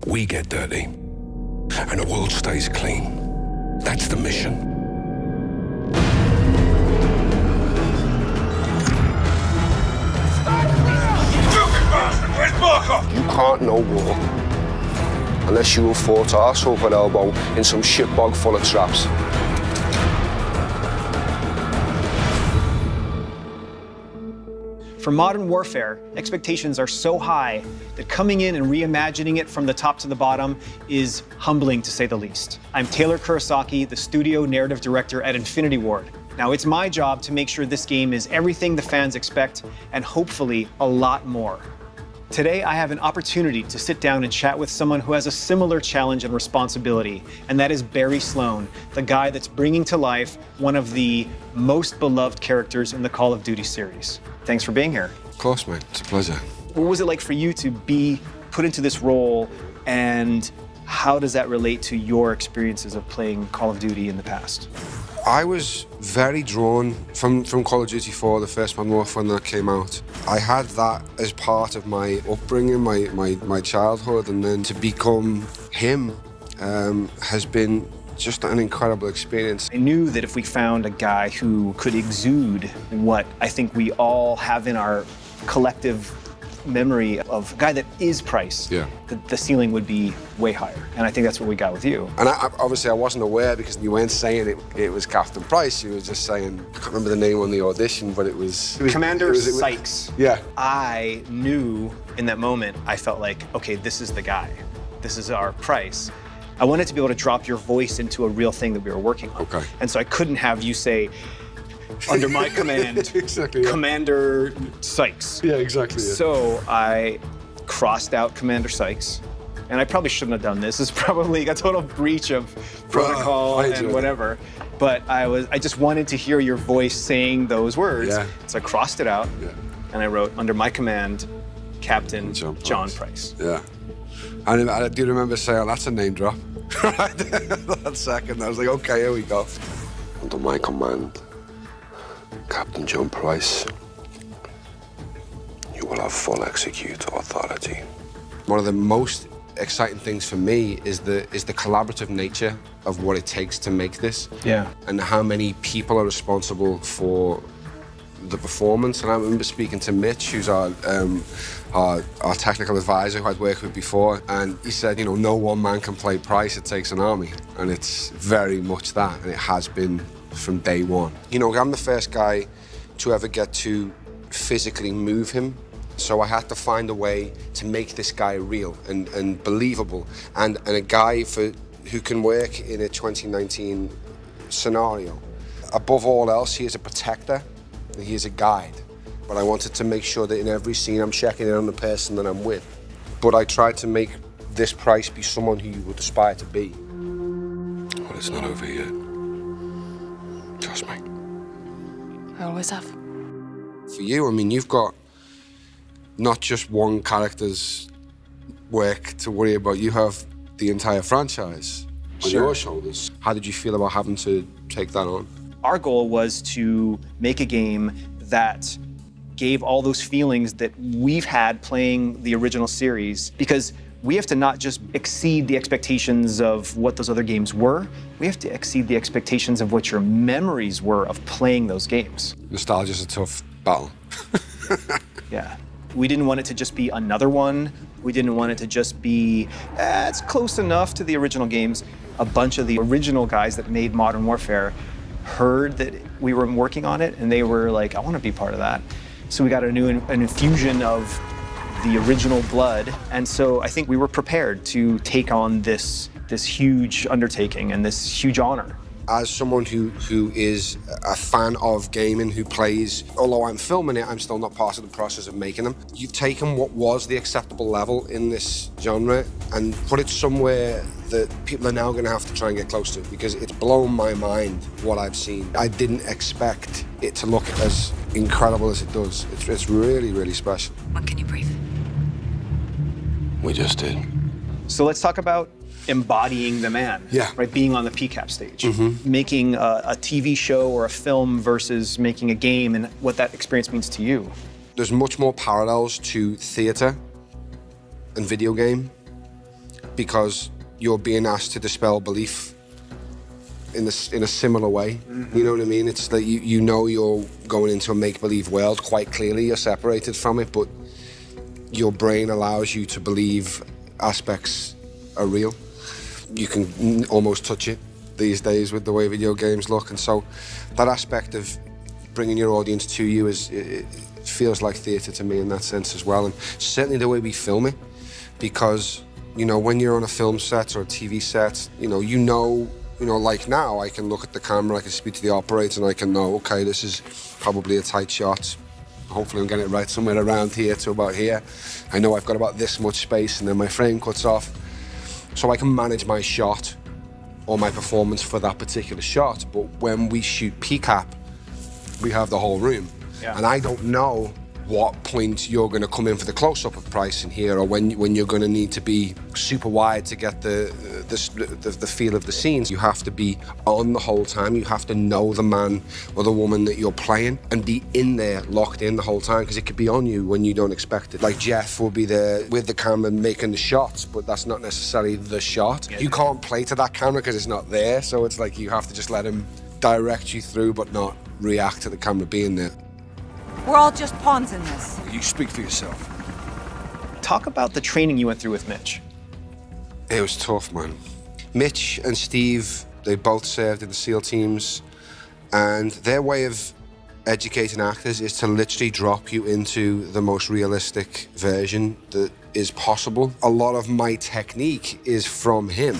We get dirty, and the world stays clean. That's the mission. You can't know war unless you have fought arse over elbow in some shitbog full of traps. For modern warfare, expectations are so high that coming in and reimagining it from the top to the bottom is humbling, to say the least. I'm Taylor Kurosaki, the studio narrative director at Infinity Ward. Now, it's my job to make sure this game is everything the fans expect, and hopefully a lot more. Today, I have an opportunity to sit down and chat with someone who has a similar challenge and responsibility, and that is Barry Sloane, the guy that's bringing to life one of the most beloved characters in the Call of Duty series. Thanks for being here. Of course, mate. It's a pleasure. What was it like for you to be put into this role, and how does that relate to your experiences of playing Call of Duty in the past? I was very drawn from Call of Duty 4, the first Modern Warfare when that came out. I had that as part of my upbringing, my childhood, and then to become him has been just an incredible experience. I knew that if we found a guy who could exude what I think we all have in our collective memory of a guy that is Price, yeah, the ceiling would be way higher. And I think that's what we got with you. And obviously I wasn't aware, because you weren't saying it was Captain Price. You were just saying, I can't remember the name on the audition, but it was Commander Sykes. Yeah. I knew in that moment, I felt like, okay, this is the guy. This is our Price. I wanted to be able to drop your voice into a real thing that we were working on. Okay. And so I couldn't have you say, under my command, exactly, yeah. Commander Sykes. Yeah, exactly. Yeah. So I crossed out Commander Sykes, and I probably shouldn't have done this. It's probably a total breach of protocol and whatever. But I just wanted to hear your voice saying those words. Yeah. So I crossed it out, yeah, and I wrote, under my command, Captain John Price. Yeah. And I do remember saying, oh, that's a name drop. Right there, that second, I was like, okay, here we go. Under my command, Captain John Price, you will have full executor authority. One of the most exciting things for me is the collaborative nature of what it takes to make this. Yeah. And how many people are responsible for the performance. And I remember speaking to Mitch, who's our technical advisor who I'd worked with before, and he said, you know, no one man can play Price, it takes an army. And it's very much that, and it has been from day one. You know, I'm the first guy to ever get to physically move him, so I had to find a way to make this guy real and believable, and a guy who can work in a 2019 scenario. Above all else, he is a protector, and he is a guide. But I wanted to make sure that in every scene I'm checking in on the person that I'm with. But I tried to make this Price be someone who you would aspire to be. Well, it's not over yet. Trust me. I always have. For you, I mean, you've got not just one character's work to worry about. You have the entire franchise on your shoulders. How did you feel about having to take that on? Our goal was to make a game that gave all those feelings that we've had playing the original series, because we have to not just exceed the expectations of what those other games were, we have to exceed the expectations of what your memories were of playing those games. Nostalgia's a tough battle. Yeah. We didn't want it to just be another one. We didn't want it to just be, it's close enough to the original games. A bunch of the original guys that made Modern Warfare heard that we were working on it, and they were like, I want to be part of that. So we got an infusion of the original blood, and so I think we were prepared to take on this huge undertaking and this huge honor. As someone who is a fan of gaming, who plays, although I'm filming it, I'm still not part of the process of making them. You've taken what was the acceptable level in this genre and put it somewhere that people are now going to have to try and get close to, because it's blown my mind what I've seen. I didn't expect it to look as incredible as it does. It's really, really special. When can you breathe? We just did. So let's talk about embodying the man, yeah, right? Being on the PCAP stage, making a TV show or a film versus making a game, and what that experience means to you. There's much more parallels to theatre and video game because you're being asked to dispel belief in a similar way. You know what I mean? It's that you know you're going into a make-believe world quite clearly. You're separated from it, but your brain allows you to believe aspects are real. You can almost touch it these days with the way video games look, and so that aspect of bringing your audience to you it feels like theatre to me in that sense as well, and certainly the way we film it, because you know when you're on a film set or a TV set, you know, like now I can look at the camera, I can speak to the operator, and I can know, okay, this is probably a tight shot. Hopefully I'm getting it right somewhere around here to about here. I know I've got about this much space, and then my frame cuts off. So I can manage my shot or my performance for that particular shot. But when we shoot PCAP, we have the whole room. Yeah. And I don't know what point you're going to come in for the close-up of Price in here, or when you're going to need to be super wide to get the feel of the scenes. You have to be on the whole time. You have to know the man or the woman that you're playing and be in there, locked in the whole time, because it could be on you when you don't expect it. Like Jeff will be there with the camera making the shots, but that's not necessarily the shot. Yeah. You can't play to that camera because it's not there, so it's like you have to just let him direct you through, but not react to the camera being there. We're all just pawns in this. You speak for yourself. Talk about the training you went through with Mitch. It was tough, man. Mitch and Steve, they both served in the SEAL teams, and their way of educating actors is to literally drop you into the most realistic version that is possible. A lot of my technique is from him.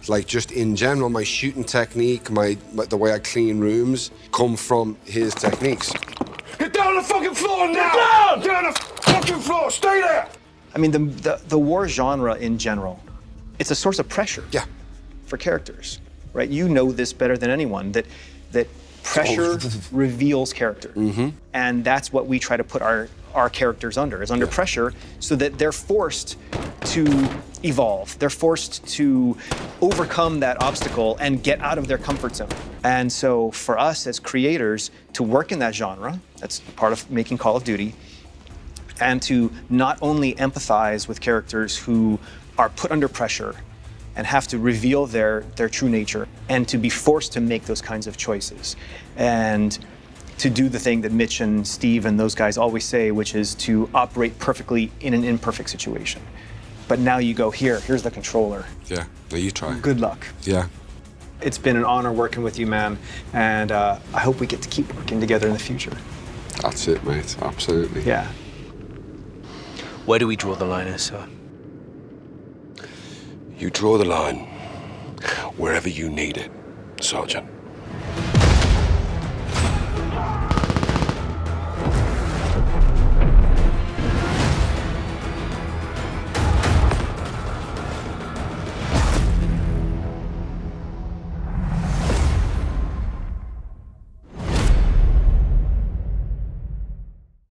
Like, just in general, my shooting technique, the way I clean rooms, come from his techniques. Get down on the fucking floor now! Get down! Get on the fucking floor! Stay there! I mean, the war genre in general, it's a source of pressure. Yeah. For characters, right? You know this better than anyone, that pressure reveals character. Mm-hmm. And that's what we try to put our characters under, is under pressure, so that they're forced to evolve. They're forced to overcome that obstacle and get out of their comfort zone. And so for us as creators to work in that genre, that's part of making Call of Duty, and to not only empathize with characters who are put under pressure and have to reveal their true nature, and to be forced to make those kinds of choices, and to do the thing that Mitch and Steve and those guys always say, which is to operate perfectly in an imperfect situation. But now you go, here's the controller. Yeah, now you try. Good luck. Yeah. It's been an honor working with you, man, and I hope we get to keep working together in the future. That's it, mate, absolutely. Yeah. Where do we draw the line, sir? You draw the line wherever you need it, Sergeant.